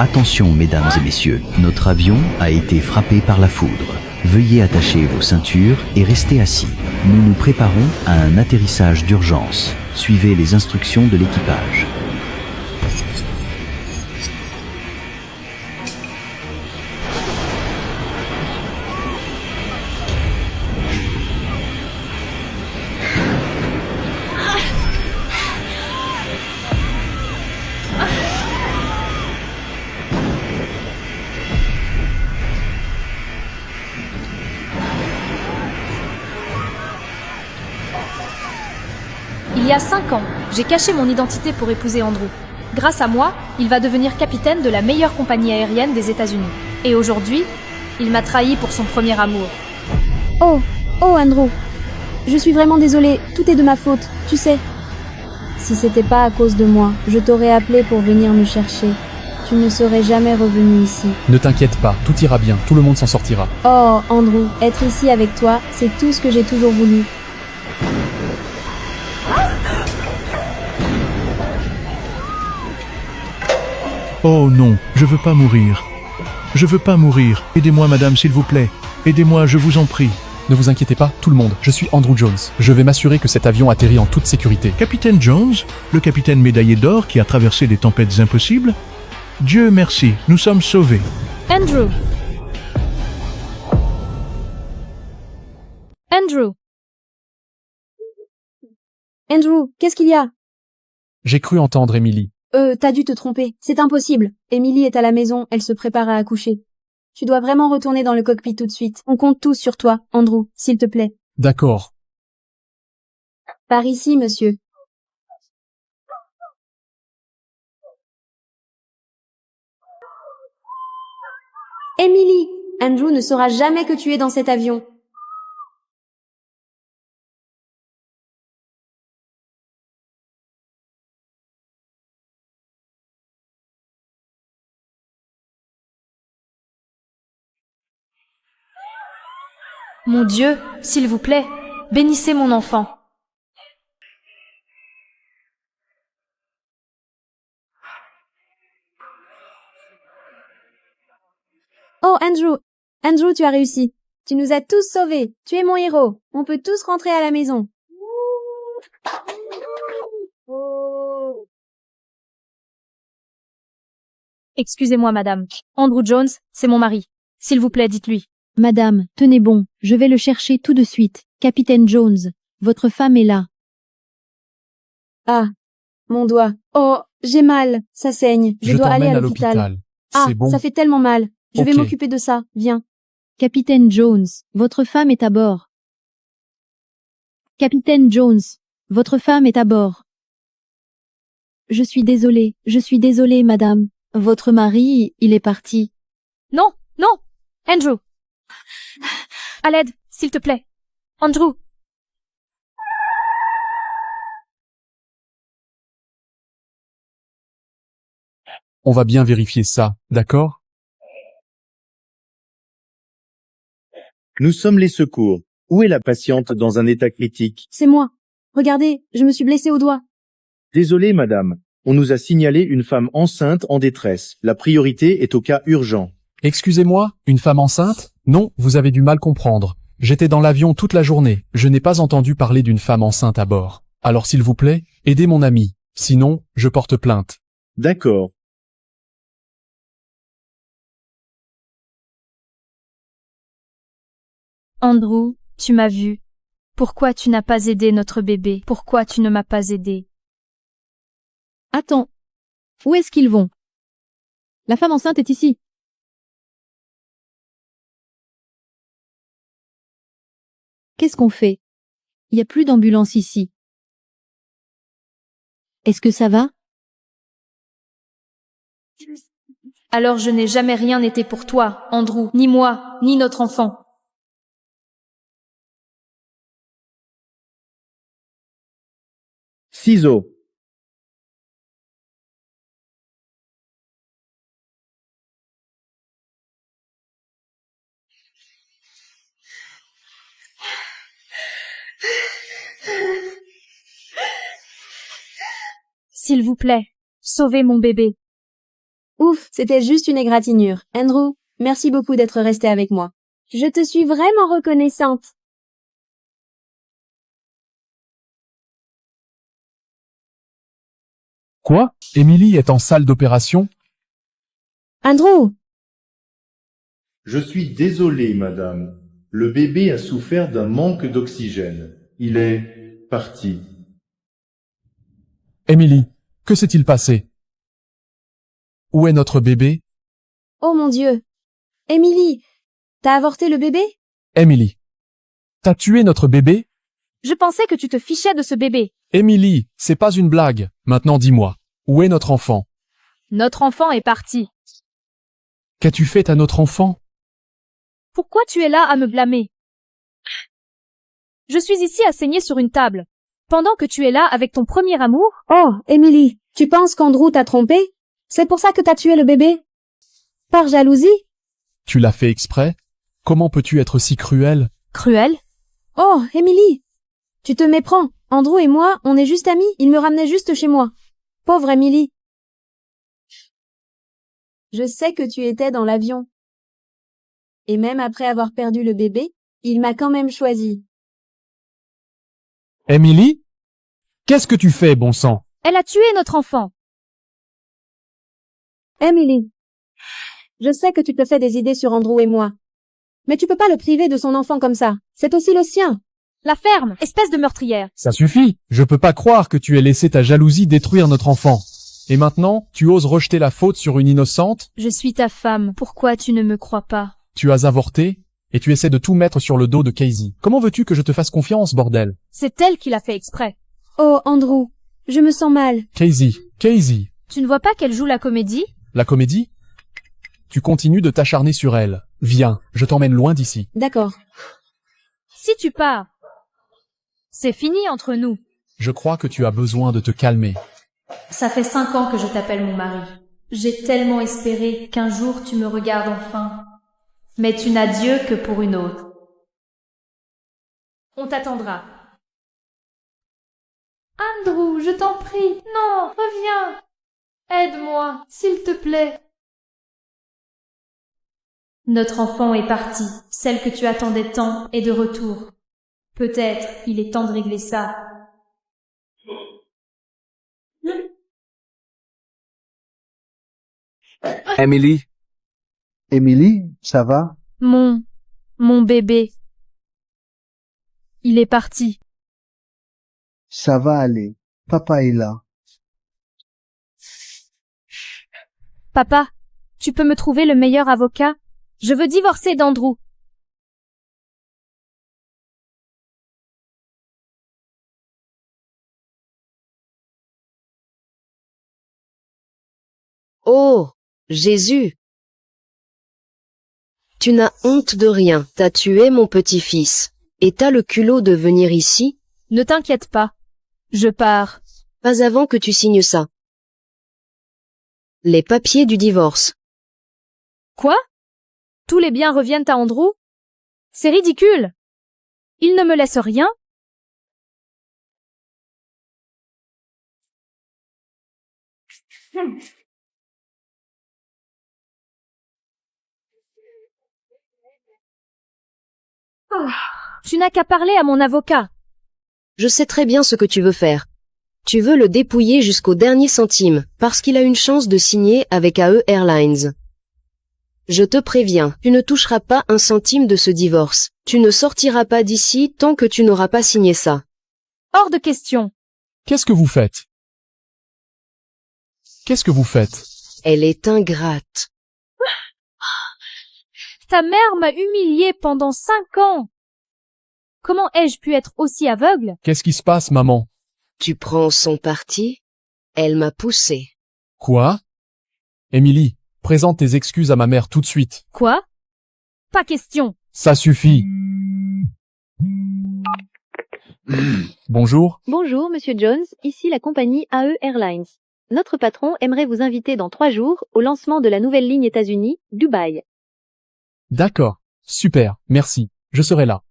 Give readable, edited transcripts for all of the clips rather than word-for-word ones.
Attention, mesdames et messieurs, notre avion a été frappé par la foudre. Veuillez attacher vos ceintures et rester assis. Nous nous préparons à un atterrissage d'urgence. Suivez les instructions de l'équipage. Il y a 5 ans, j'ai caché mon identité pour épouser Andrew. Grâce à moi, il va devenir capitaine de la meilleure compagnie aérienne des États-Unis. Et aujourd'hui, il m'a trahi pour son premier amour. Oh Andrew. Je suis vraiment désolée, tout est de ma faute, tu sais. Si c'était pas à cause de moi, je t'aurais appelé pour venir me chercher. Tu ne serais jamais revenu ici. Ne t'inquiète pas, tout ira bien, tout le monde s'en sortira. Oh, Andrew, être ici avec toi, c'est tout ce que j'ai toujours voulu. Oh non, je veux pas mourir. Je veux pas mourir. Aidez-moi, madame, s'il vous plaît. Aidez-moi, je vous en prie. Ne vous inquiétez pas, tout le monde, je suis Andrew Jones. Je vais m'assurer que cet avion atterrit en toute sécurité. Capitaine Jones, le capitaine médaillé d'or qui a traversé des tempêtes impossibles? Dieu merci, nous sommes sauvés. Andrew! Andrew! Andrew, qu'est-ce qu'il y a? J'ai cru entendre Emily. T'as dû te tromper. C'est impossible. Emily est à la maison, elle se prépare à accoucher. Tu dois vraiment retourner dans le cockpit tout de suite. On compte tous sur toi, Andrew, s'il te plaît. D'accord. Par ici, monsieur. Emily! Andrew ne saura jamais que tu es dans cet avion. Mon Dieu, s'il vous plaît, bénissez mon enfant. Oh, Andrew! Andrew, tu as réussi. Tu nous as tous sauvés. Tu es mon héros. On peut tous rentrer à la maison. Excusez-moi, madame. Andrew Jones, c'est mon mari. S'il vous plaît, dites-lui. Madame, tenez bon, je vais le chercher tout de suite. Capitaine Jones, votre femme est là. Ah, mon doigt. Oh, j'ai mal. Ça saigne. Je dois aller t'emmène à l'hôpital. Ah, C'est bon. ça fait tellement mal. Je vais Ok. m'occuper de ça. Viens. Capitaine Jones, votre femme est à bord. Capitaine Jones, votre femme est à bord. Je suis désolée, madame. Votre mari, il est parti. Non, non! Andrew! À l'aide, s'il te plaît. Andrew! On va bien vérifier ça, d'accord? Nous sommes les secours. Où est la patiente dans un état critique? C'est moi. Regardez, je me suis blessée au doigt. Désolé, madame. On nous a signalé une femme enceinte en détresse. La priorité est au cas urgent. Excusez-moi, une femme enceinte? Non, vous avez du mal comprendre. J'étais dans l'avion toute la journée. Je n'ai pas entendu parler d'une femme enceinte à bord. Alors s'il vous plaît, aidez mon ami. Sinon, je porte plainte. D'accord. Andrew, tu m'as vu. Pourquoi tu n'as pas aidé notre bébé? Pourquoi tu ne m'as pas aidé? Attends. Où est-ce qu'ils vont? La femme enceinte est ici. Qu'est-ce qu'on fait? Il n'y a plus d'ambulance ici. Est-ce que ça va? Alors je n'ai jamais rien été pour toi, Andrew, ni moi, ni notre enfant. Ciseaux. S'il vous plaît, sauvez mon bébé. Ouf, c'était juste une égratignure. Andrew, merci beaucoup d'être resté avec moi. Je te suis vraiment reconnaissante. Quoi? Emily est en salle d'opération? Andrew! Je suis désolé, madame. Le bébé a souffert d'un manque d'oxygène. Il est parti. Emily, que s'est-il passé? Où est notre bébé? Oh mon Dieu! Emily! T'as avorté le bébé? Emily, t'as tué notre bébé? Je pensais que tu te fichais de ce bébé. Emily, c'est pas une blague. Maintenant dis-moi, où est notre enfant? Notre enfant est parti. Qu'as-tu fait à notre enfant? Pourquoi tu es là à me blâmer? Je suis ici à saigner sur une table, pendant que tu es là avec ton premier amour. Oh, Emily, tu penses qu'Andrew t'a trompé? C'est pour ça que t'as tué le bébé? Par jalousie? Tu l'as fait exprès? Comment peux-tu être si cruel? Cruel? Oh, Emily! Tu te méprends. Andrew et moi, on est juste amis. Il me ramenait juste chez moi. Pauvre Emily. Je sais que tu étais dans l'avion. Et même après avoir perdu le bébé, il m'a quand même choisi. Emily? Qu'est-ce que tu fais, bon sang? Elle a tué notre enfant. Emily, je sais que tu te fais des idées sur Andrew et moi. Mais tu peux pas le priver de son enfant comme ça. C'est aussi le sien. La ferme, espèce de meurtrière. Ça suffit. Je peux pas croire que tu aies laissé ta jalousie détruire notre enfant. Et maintenant, tu oses rejeter la faute sur une innocente? Je suis ta femme. Pourquoi tu ne me crois pas? Tu as avorté, et tu essaies de tout mettre sur le dos de Casey. Comment veux-tu que je te fasse confiance, bordel? C'est elle qui l'a fait exprès. Oh, Andrew, je me sens mal. Casey, Tu ne vois pas qu'elle joue la comédie? la comédie? Tu continues de t'acharner sur elle. Viens, je t'emmène loin d'ici. D'accord. Si tu pars, c'est fini entre nous. Je crois que tu as besoin de te calmer. Ça fait 5 ans que je t'appelle mon mari. J'ai tellement espéré qu'un jour tu me regardes enfin. Mais tu n'as Dieu que pour une autre. On t'attendra. Andrew, je t'en prie. Non, reviens. Aide-moi, s'il te plaît. Notre enfant est parti. Celle que tu attendais tant est de retour. Peut-être il est temps de régler ça. Emily, Émilie, ça va? Mon bébé. Il est parti. Ça va aller. Papa est là. Papa, tu peux me trouver le meilleur avocat? Je veux divorcer d'Andrew. Oh, Jésus! Tu n'as honte de rien, t'as tué mon petit-fils. Et t'as le culot de venir ici? Ne t'inquiète pas. Je pars. Pas avant que tu signes ça. Les papiers du divorce. Quoi? Tous les biens reviennent à Andrew? C'est ridicule. Il ne me laisse rien? Tu n'as qu'à parler à mon avocat. Je sais très bien ce que tu veux faire. Tu veux le dépouiller jusqu'au dernier centime, parce qu'il a une chance de signer avec AE Airlines. Je te préviens, tu ne toucheras pas un centime de ce divorce. Tu ne sortiras pas d'ici tant que tu n'auras pas signé ça. Hors de question. Qu'est-ce que vous faites? Qu'est-ce que vous faites? Elle est ingrate. Ta mère m'a humiliée pendant 5 ans. Comment ai-je pu être aussi aveugle? Qu'est-ce qui se passe, maman? Tu prends son parti? Elle m'a poussé. Quoi? Émilie, présente tes excuses à ma mère tout de suite. Quoi? Pas question. Ça suffit. Bonjour. Bonjour, Monsieur Jones, ici la compagnie AE Airlines. Notre patron aimerait vous inviter dans 3 jours au lancement de la nouvelle ligne États-Unis, Dubaï. D'accord. Super. Merci. Je serai là.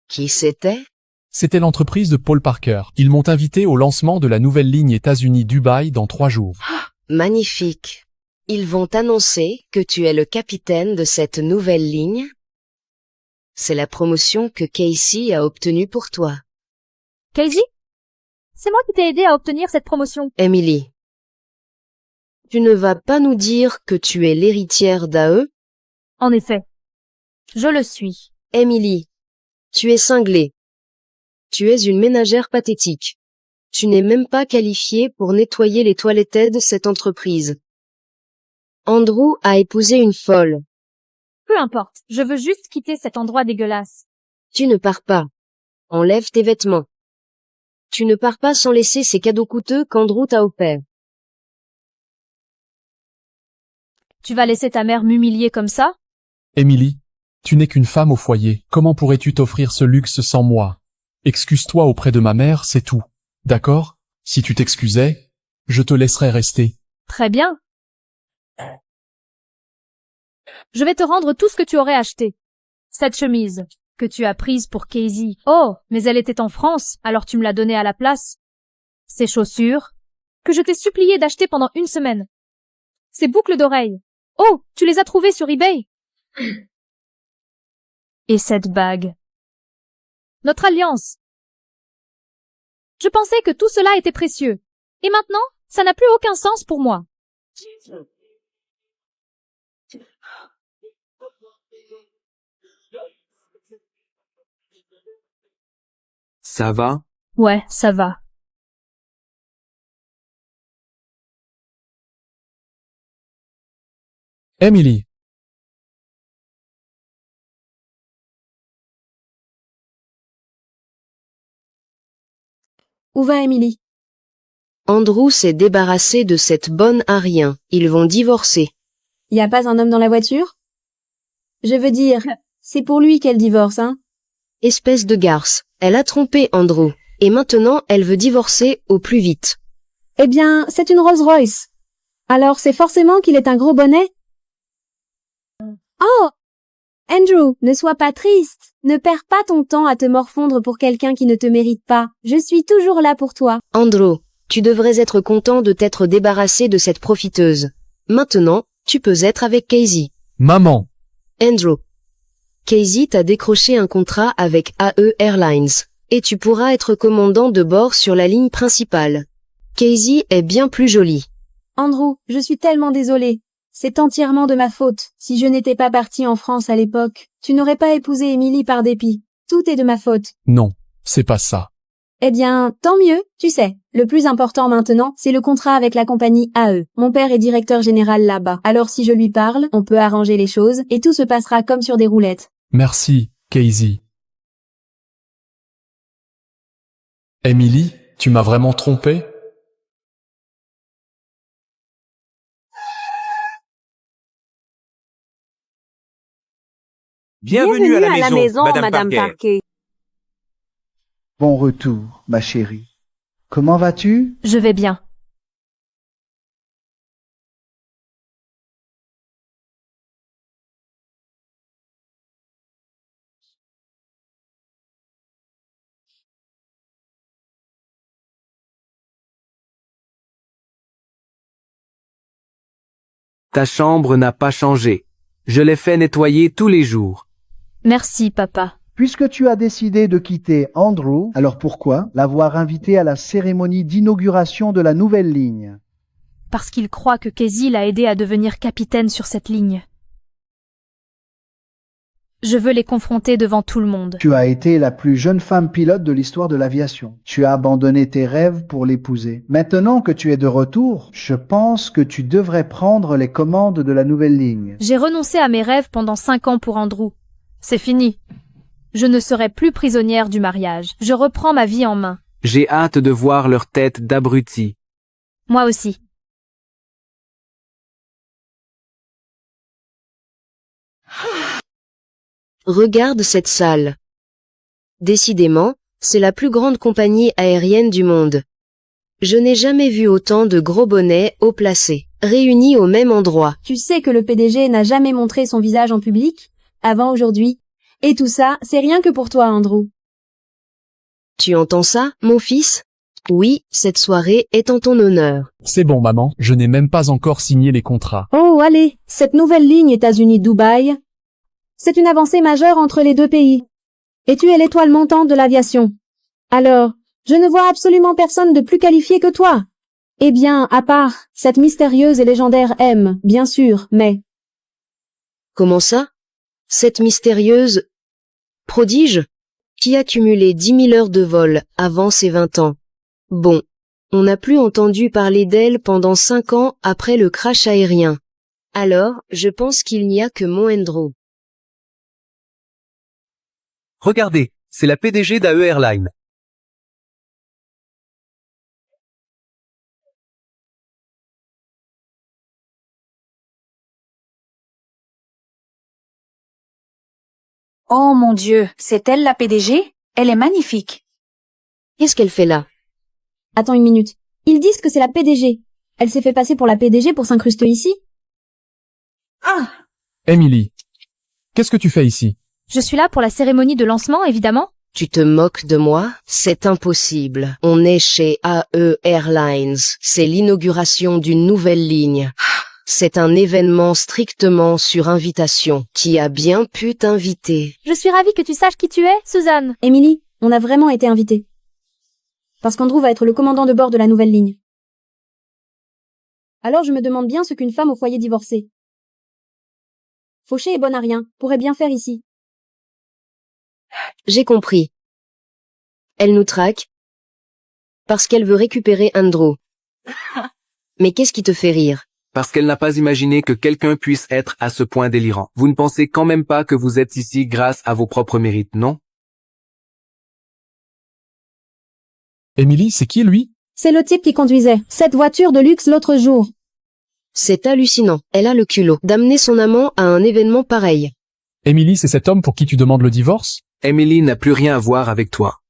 Qui c'était? C'était l'entreprise de Paul Parker. Ils m'ont invité au lancement de la nouvelle ligne États-Unis-Dubaï dans 3 jours. Magnifique. Ils vont annoncer que tu es le capitaine de cette nouvelle ligne. C'est la promotion que Casey a obtenue pour toi. Casey? C'est moi qui t'ai aidé à obtenir cette promotion. Emily. Tu ne vas pas nous dire que tu es l'héritière d'AE? En effet. Je le suis. Emily. Tu es cinglée. Tu es une ménagère pathétique. Tu n'es même pas qualifiée pour nettoyer les toilettes de cette entreprise. Andrew a épousé une folle. Peu importe, je veux juste quitter cet endroit dégueulasse. Tu ne pars pas. Enlève tes vêtements. Tu ne pars pas sans laisser ces cadeaux coûteux qu'Andrew t'a offerts. Tu vas laisser ta mère m'humilier comme ça? Emily, tu n'es qu'une femme au foyer. Comment pourrais-tu t'offrir ce luxe sans moi? Excuse-toi auprès de ma mère, c'est tout. D'accord? Si tu t'excusais, je te laisserais rester. Très bien. Je vais te rendre tout ce que tu aurais acheté. Cette chemise, que tu as prise pour Casey. Oh, mais elle était en France, alors tu me l'as donnée à la place. Ces chaussures, que je t'ai supplié d'acheter pendant 1 semaine. Ces boucles d'oreilles. Oh, tu les as trouvées sur eBay. Et cette bague. Notre alliance. Je pensais que tout cela était précieux. Et maintenant, ça n'a plus aucun sens pour moi. Ça va? Ouais, ça va. Emily. Où va Emily? Andrew s'est débarrassé de cette bonne à rien. Ils vont divorcer. Y a pas un homme dans la voiture? Je veux dire, c'est pour lui qu'elle divorce, hein? Espèce de garce. Elle a trompé Andrew. Et maintenant, elle veut divorcer au plus vite. Eh bien, c'est une Rolls-Royce. Alors c'est forcément qu'il est un gros bonnet? Oh! Andrew, ne sois pas triste. Ne perds pas ton temps à te morfondre pour quelqu'un qui ne te mérite pas. Je suis toujours là pour toi. Andrew, tu devrais être content de t'être débarrassé de cette profiteuse. Maintenant, tu peux être avec Casey. Maman. Andrew. Casey t'a décroché un contrat avec AE Airlines. Et tu pourras être commandant de bord sur la ligne principale. Casey est bien plus jolie. Andrew, je suis tellement désolée. C'est entièrement de ma faute. Si je n'étais pas partie en France à l'époque, tu n'aurais pas épousé Emily par dépit. Tout est de ma faute. Non, c'est pas ça. Eh bien, tant mieux, tu sais. Le plus important maintenant, c'est le contrat avec la compagnie AE. Mon père est directeur général là-bas. Alors si je lui parle, on peut arranger les choses et tout se passera comme sur des roulettes. Merci, Casey. Emily, tu m'as vraiment trompé? Bienvenue à la maison, Madame Parker. Bon retour, ma chérie. Comment vas-tu? Je vais bien. Ta chambre n'a pas changé. Je l'ai fait nettoyer tous les jours. Merci, papa. Puisque tu as décidé de quitter Andrew, alors pourquoi l'avoir invité à la cérémonie d'inauguration de la nouvelle ligne? Parce qu'il croit que Casey l'a aidé à devenir capitaine sur cette ligne. Je veux les confronter devant tout le monde. Tu as été la plus jeune femme pilote de l'histoire de l'aviation. Tu as abandonné tes rêves pour l'épouser. Maintenant que tu es de retour, je pense que tu devrais prendre les commandes de la nouvelle ligne. J'ai renoncé à mes rêves pendant 5 ans pour Andrew. C'est fini. Je ne serai plus prisonnière du mariage. Je reprends ma vie en main. J'ai hâte de voir leur tête d'abrutis. Moi aussi. Regarde cette salle. Décidément, c'est la plus grande compagnie aérienne du monde. Je n'ai jamais vu autant de gros bonnets haut placés, réunis au même endroit. Tu sais que le PDG n'a jamais montré son visage en public, avant aujourd'hui. Et tout ça, c'est rien que pour toi, Andrew. Tu entends ça, mon fils? Oui, cette soirée est en ton honneur. C'est bon, maman, je n'ai même pas encore signé les contrats. Oh, allez, cette nouvelle ligne États-Unis-Dubaï, c'est une avancée majeure entre les deux pays. Et tu es l'étoile montante de l'aviation. Alors, je ne vois absolument personne de plus qualifié que toi. Eh bien, à part cette mystérieuse et légendaire M, bien sûr, mais... Comment ça? Cette mystérieuse prodige qui a cumulé 10 000 heures de vol avant ses 20 ans. Bon, on n'a plus entendu parler d'elle pendant 5 ans après le crash aérien. Alors, je pense qu'il n'y a que mon Andrew. Regardez, c'est la PDG d'AE Airlines. Oh mon Dieu, c'est elle la PDG? Elle est magnifique. Qu'est-ce qu'elle fait là? Attends une minute. Ils disent que c'est la PDG. Elle s'est fait passer pour la PDG pour s'incruster ici? Ah! Emily, qu'est-ce que tu fais ici? Je suis là pour la cérémonie de lancement, évidemment. Tu te moques de moi? C'est impossible. On est chez AE Airlines. C'est l'inauguration d'une nouvelle ligne. C'est un événement strictement sur invitation. Qui a bien pu t'inviter? Je suis ravie que tu saches qui tu es, Suzanne. Emily, on a vraiment été invités. Parce qu'Andrew va être le commandant de bord de la nouvelle ligne. Alors je me demande bien ce qu'une femme au foyer divorcée, fauchée et bonne à rien, pourrait bien faire ici. J'ai compris. Elle nous traque parce qu'elle veut récupérer Andrew. Mais qu'est-ce qui te fait rire? Parce qu'elle n'a pas imaginé que quelqu'un puisse être à ce point délirant. Vous ne pensez quand même pas que vous êtes ici grâce à vos propres mérites, non? Emily, c'est qui lui? C'est le type qui conduisait cette voiture de luxe l'autre jour. C'est hallucinant. Elle a le culot d'amener son amant à un événement pareil. Emily, c'est cet homme pour qui tu demandes le divorce? Emily n'a plus rien à voir avec toi.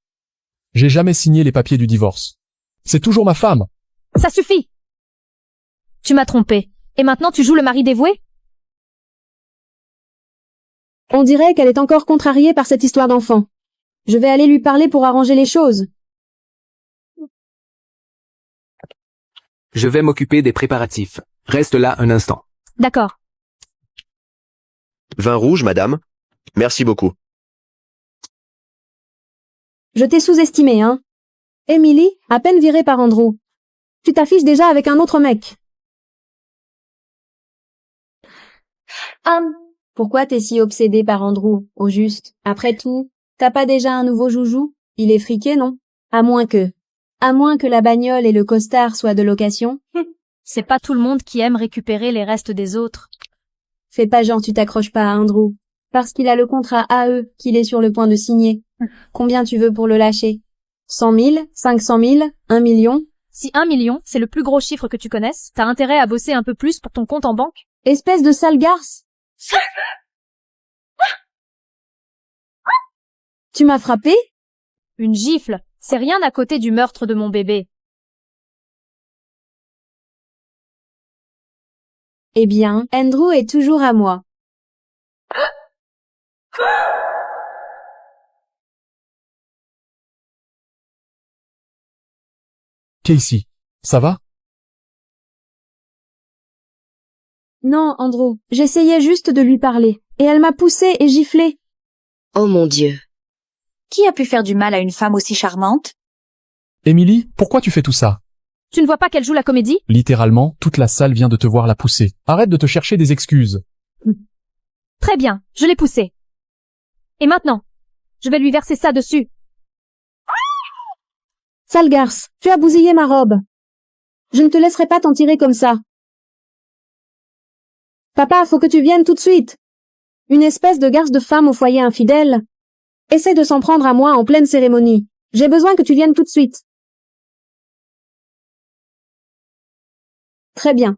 J'ai jamais signé les papiers du divorce. C'est toujours ma femme. Ça suffit. Tu m'as trompé. Et maintenant tu joues le mari dévoué? On dirait qu'elle est encore contrariée par cette histoire d'enfant. Je vais aller lui parler pour arranger les choses. Je vais m'occuper des préparatifs. Reste là un instant. D'accord. Vin rouge, madame. Merci beaucoup. Je t'ai sous-estimé, hein. Emily, à peine virée par Andrew. Tu t'affiches déjà avec un autre mec. Pourquoi t'es si obsédée par Andrew, au juste? Après tout, t'as pas déjà un nouveau joujou? Il est friqué, non? À moins que la bagnole et le costard soient de location. C'est pas tout le monde qui aime récupérer les restes des autres. Fais pas genre tu t'accroches pas à Andrew. Parce qu'il a le contrat AE qu'il est sur le point de signer. Combien tu veux pour le lâcher? 100 000? 500 000? 1 million? Si 1 million, c'est le plus gros chiffre que tu connaisses, t'as intérêt à bosser un peu plus pour ton compte en banque. Espèce de sale garce! Tu m'as frappé? Une gifle, c'est rien à côté du meurtre de mon bébé. Eh bien, Andrew est toujours à moi. Casey, ça va? Non, Andrew, j'essayais juste de lui parler, et elle m'a poussé et giflé. Oh mon Dieu. Qui a pu faire du mal à une femme aussi charmante? Emily, pourquoi tu fais tout ça? Tu ne vois pas qu'elle joue la comédie? Littéralement, toute la salle vient de te voir la pousser. Arrête de te chercher des excuses. Très bien, je l'ai poussée. Et maintenant, je vais lui verser ça dessus. Sale garce, tu as bousillé ma robe. Je ne te laisserai pas t'en tirer comme ça. Papa, faut que tu viennes tout de suite. Une espèce de garce de femme au foyer infidèle. Essaie de s'en prendre à moi en pleine cérémonie. J'ai besoin que tu viennes tout de suite. Très bien.